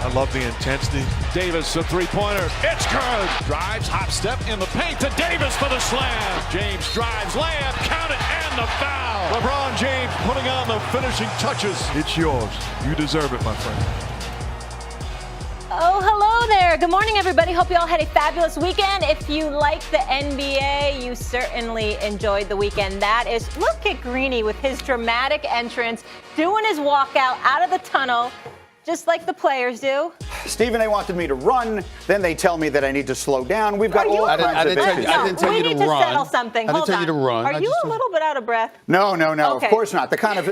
I love the intensity. Davis, a three-pointer. It's good. Drives, hop step in the paint to Davis for the slam. James drives, layup, count it, and the foul. LeBron James putting on the finishing touches. It's yours. You deserve it, my friend. Oh, hello there. Good morning, everybody. Hope you all had a fabulous weekend. If you like the NBA, you certainly enjoyed the weekend. That is, look at Greeny with his dramatic entrance, doing his walkout out of the tunnel, just like the players do. Stephen, they wanted me to run. Then they tell me that I need to slow down. We've got all kinds of issues. I didn't tell you to run. We need to settle something. I didn't tell you to run. Are you a little bit out of breath? No, Okay. of course not. The kind of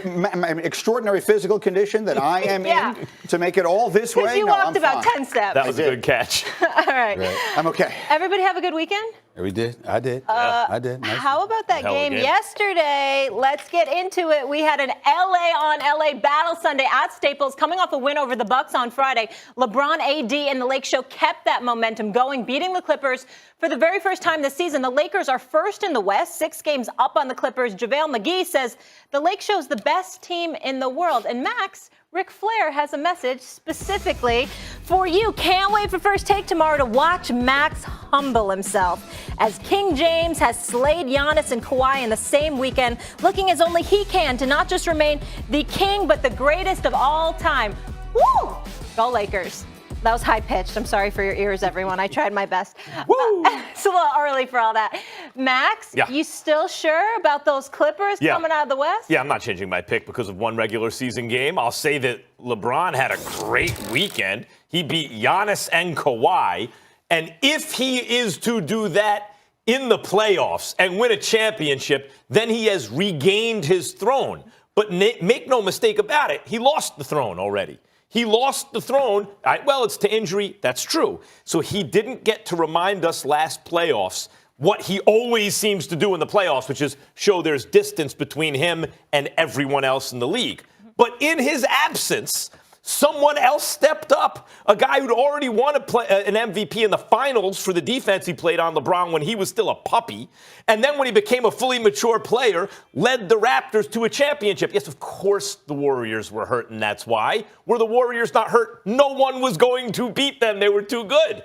extraordinary physical condition that I am in to make it all this way. You walked about 10 steps. That was a good catch. All right. I'm okay. Everybody have a good weekend? We did. I did. I did. Nice. How about that game yesterday? Let's get into it. We had an LA on LA battle Sunday at Staples, coming off a win over the Bucks on Friday. LeBron, AD, and the Lake Show kept that momentum going, beating the Clippers for the very first time this season. The Lakers are first in the West, 6 games up on the Clippers. JaVale McGee says the Lake Show's the best team in the world. And Max, Ric Flair has a message specifically for you. Can't wait for First Take tomorrow to watch Max humble himself as King James has slayed Giannis and Kawhi in the same weekend, looking as only he can to not just remain the king, but the greatest of all time. Woo! Go Lakers. That was high-pitched. I'm sorry for your ears, everyone. I tried my best. It's a little early for all that. Max, you still sure about those Clippers coming out of the West? Yeah, I'm not changing my pick because of one regular season game. I'll say that LeBron had a great weekend. He beat Giannis and Kawhi. And if he is to do that in the playoffs and win a championship, then he has regained his throne. But make no mistake about it, he lost the throne already. He lost the throne. Well, it's to injury. That's true. So he didn't get to remind us last playoffs what he always seems to do in the playoffs, which is show there's distance between him and everyone else in the league. But in his absence, someone else stepped up, a guy who'd already won an MVP in the finals for the defense he played on LeBron when he was still a puppy. And then when he became a fully mature player, led the Raptors to a championship. Yes, of course the Warriors were hurt, and that's why. Were the Warriors not hurt, no one was going to beat them. They were too good.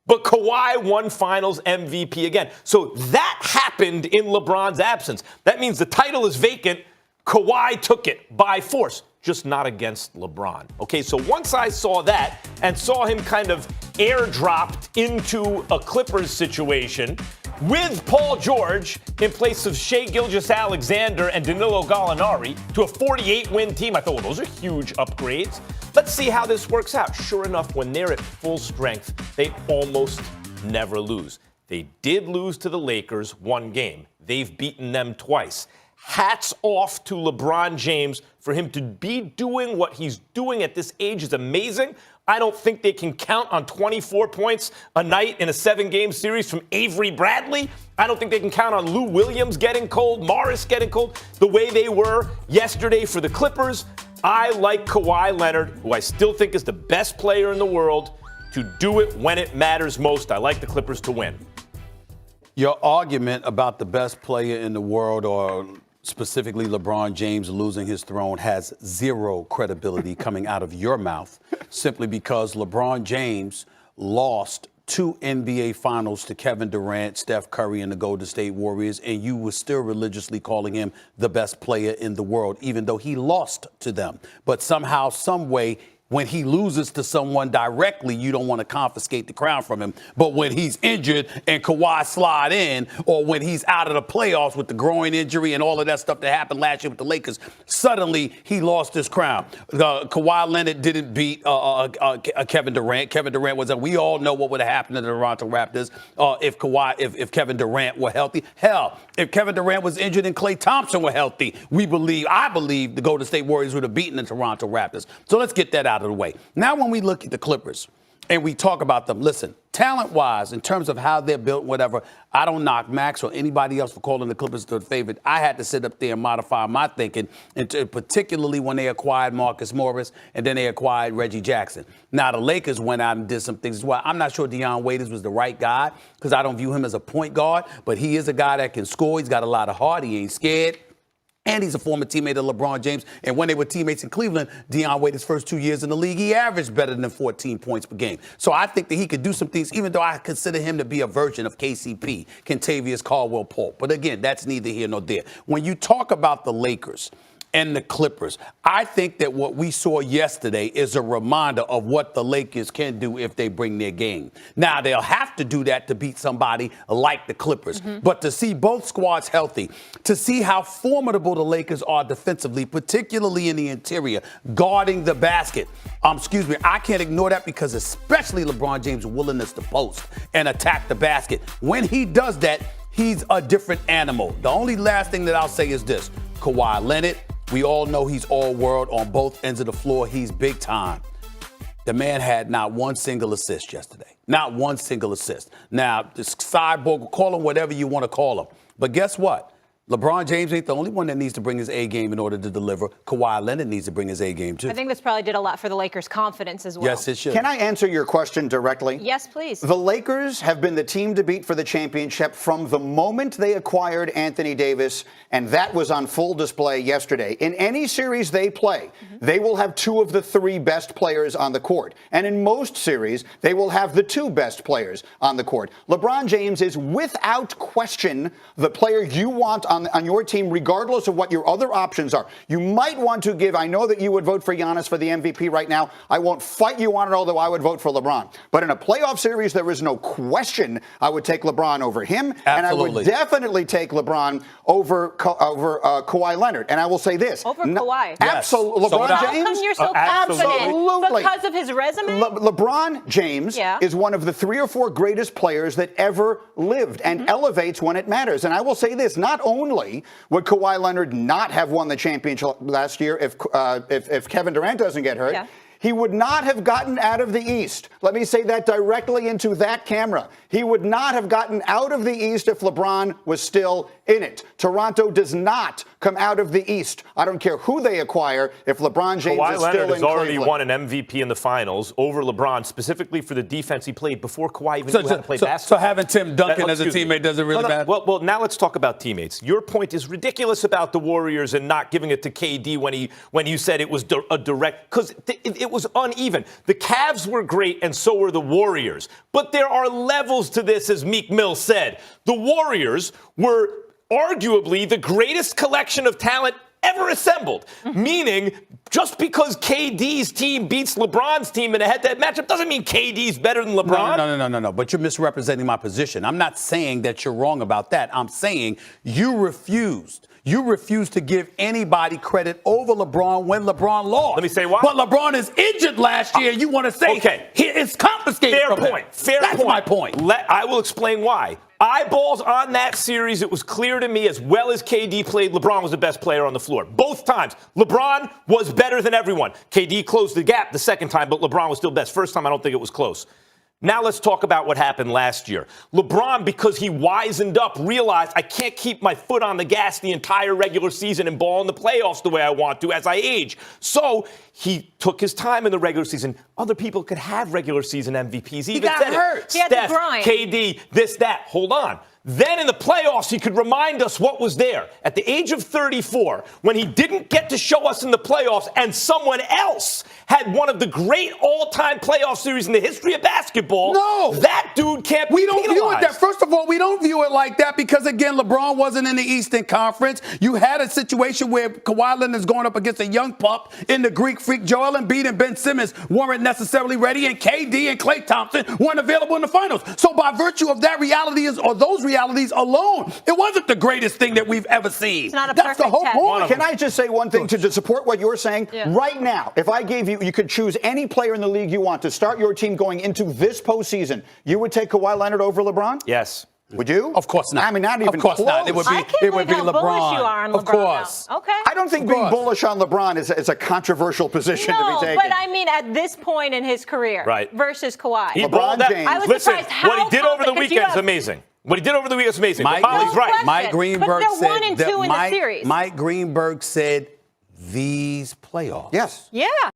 But Kawhi won finals MVP again. So that happened in LeBron's absence. That means the title is vacant. Kawhi took it by force. Just not against LeBron. Okay, so once I saw that and saw him kind of airdropped into a Clippers situation with Paul George in place of Shai Gilgeous-Alexander and Danilo Gallinari to a 48-win team, I thought, well, those are huge upgrades. Let's see how this works out. Sure enough, when they're at full strength, they almost never lose. They did lose to the Lakers one game. They've beaten them twice. Hats off to LeBron James for him to be doing what he's doing at this age is amazing. I don't think they can count on 24 points a night in a 7-game series from Avery Bradley. I don't think they can count on Lou Williams getting cold, Morris getting cold, the way they were yesterday for the Clippers. I like Kawhi Leonard, who I still think is the best player in the world, to do it when it matters most. I like the Clippers to win. Your argument about the best player in the world, or specifically LeBron James losing his throne, has zero credibility coming out of your mouth, simply because LeBron James lost 2 NBA finals to Kevin Durant, Steph Curry, and the Golden State Warriors, and you were still religiously calling him the best player in the world, even though he lost to them. But somehow, some way, when he loses to someone directly, you don't want to confiscate the crown from him. But when he's injured and Kawhi slide in, or when he's out of the playoffs with the groin injury and all of that stuff that happened last year with the Lakers, suddenly he lost his crown. Kawhi Leonard didn't beat Kevin Durant. Kevin Durant was we all know what would have happened to the Toronto Raptors if Kevin Durant were healthy. Hell, if Kevin Durant was injured and Klay Thompson were healthy, I believe the Golden State Warriors would have beaten the Toronto Raptors. So let's get that out of the way. Now, when we look at the Clippers and we talk about them, listen, talent-wise, in terms of how they're built, whatever, I don't knock Max or anybody else for calling the Clippers the favorite. I had to sit up there and modify my thinking, particularly when they acquired Marcus Morris and then they acquired Reggie Jackson. Now, the Lakers went out and did some things as well. I'm not sure Deion Waiters was the right guy because I don't view him as a point guard, but he is a guy that can score. He's got a lot of heart. He ain't scared. And he's a former teammate of LeBron James. And when they were teammates in Cleveland, Deion Waiters' first 2 years in the league, he averaged better than 14 points per game. So I think that he could do some things, even though I consider him to be a version of KCP, Kentavious Caldwell-Pope. But again, that's neither here nor there. When you talk about the Lakers and the Clippers, I think that what we saw yesterday is a reminder of what the Lakers can do if they bring their game. Now, they'll have to do that to beat somebody like the Clippers. But to see both squads healthy, to see how formidable the Lakers are defensively, particularly in the interior, guarding the basket, I can't ignore that because especially LeBron James' willingness to post and attack the basket. When he does that, he's a different animal. The only last thing that I'll say is this. Kawhi Leonard, we all know he's all world on both ends of the floor. He's big time. The man had not one single assist yesterday. Not one single assist. Now, this cyborg, call him whatever you want to call him. But guess what? LeBron James ain't the only one that needs to bring his A game in order to deliver. Kawhi Leonard needs to bring his A game, too. I think this probably did a lot for the Lakers' confidence as well. Yes, it should. Can I answer your question directly? Yes, please. The Lakers have been the team to beat for the championship from the moment they acquired Anthony Davis, and that was on full display yesterday. In any series they play, they will have 2 of the 3 best players on the court. And in most series, they will have the 2 best players on the court. LeBron James is without question the player you want on your team, regardless of what your other options are. You might want to give, I know that you would vote for Giannis for the MVP right now. I won't fight you on it, although I would vote for LeBron. But in a playoff series, there is no question I would take LeBron over him. Absolutely. And I would definitely take LeBron over Kawhi Leonard. And I will say this. Over Kawhi. Absolutely. So LeBron How James. come you're so confident? Absolutely. Because of his resume? LeBron James is one of the 3 or 4 greatest players that ever lived and elevates when it matters. And I will say this, not only would Kawhi Leonard not have won the championship last year if Kevin Durant doesn't get hurt, he would not have gotten out of the East. Let me say that directly into that camera. He would not have gotten out of the East if LeBron was still in it. Toronto does not come out of the East. I don't care who they acquire if LeBron James Kawhi is Leonard still in has already Cleveland. won an MVP in the finals over LeBron, specifically for the defense he played before Kawhi even knew how to play basketball. So having Tim Duncan as a teammate doesn't really matter? Well, now let's talk about teammates. Your point is ridiculous about the Warriors and not giving it to KD when you said it was a direct, because it was uneven. The Cavs were great, and so were the Warriors. But there are levels to this, as Meek Mill said. The Warriors were arguably the greatest collection of talent ever assembled, meaning just because KD's team beats LeBron's team in a head-to-head matchup doesn't mean KD's better than LeBron. No. But you're misrepresenting my position. I'm not saying that you're wrong about that. I'm saying you refused. You refuse to give anybody credit over LeBron when LeBron lost. Let me say why. But LeBron is injured last year. You want to say it's confiscated Fair from him. point. Fair That's point. my point. I will explain why. Eyeballs on that series, it was clear to me as well as KD played, LeBron was the best player on the floor. Both times, LeBron was better than everyone. KD closed the gap the second time, but LeBron was still best. First time, I don't think it was close. Now let's talk about what happened last year. LeBron, because he wisened up, realized I can't keep my foot on the gas the entire regular season and ball in the playoffs the way I want to as I age. So he took his time in the regular season. Other people could have regular season MVPs. He even got said hurt. it. He had to Steph, grind. KD, this, that. Hold on. Then in the playoffs, he could remind us what was there. At the age of 34, when he didn't get to show us in the playoffs and someone else had one of the great all-time playoff series in the history of basketball, no, that dude can't be We don't view it penalized. that. First of all, we don't view it like that because, again, LeBron wasn't in the Eastern Conference. You had a situation where Kawhi Leonard is going up against a young pup in the Greek Freak. Joel Embiid and Ben Simmons weren't necessarily ready, and KD and Klay Thompson weren't available in the finals. So by virtue of that reality or those realities alone, it wasn't the greatest thing that we've ever seen. It's not a That's the perfect whole test. point. Can I just say one thing to support what you're saying? Right now, if I gave you could choose any player in the league you want to start your team going into this postseason, you would take Kawhi Leonard over LeBron? Yes. Would you? Of course not. I mean, not even Of course close. not. It would be, I can't it would believe be how LeBron. bullish you are on LeBron Of course. now. Okay. I don't think being bullish on LeBron is a controversial position to be taken. But I mean at this point in his career versus Kawhi. He balled out. James. I was Listen, surprised how what he did over the confident- 'cause you weekend is have- amazing. What he did over the weekend is amazing. Mike, but Molly's No right. question. Mike Greenberg But they're said 1 and that 2 in the series. Mike Greenberg said these playoffs. Yes. Yeah.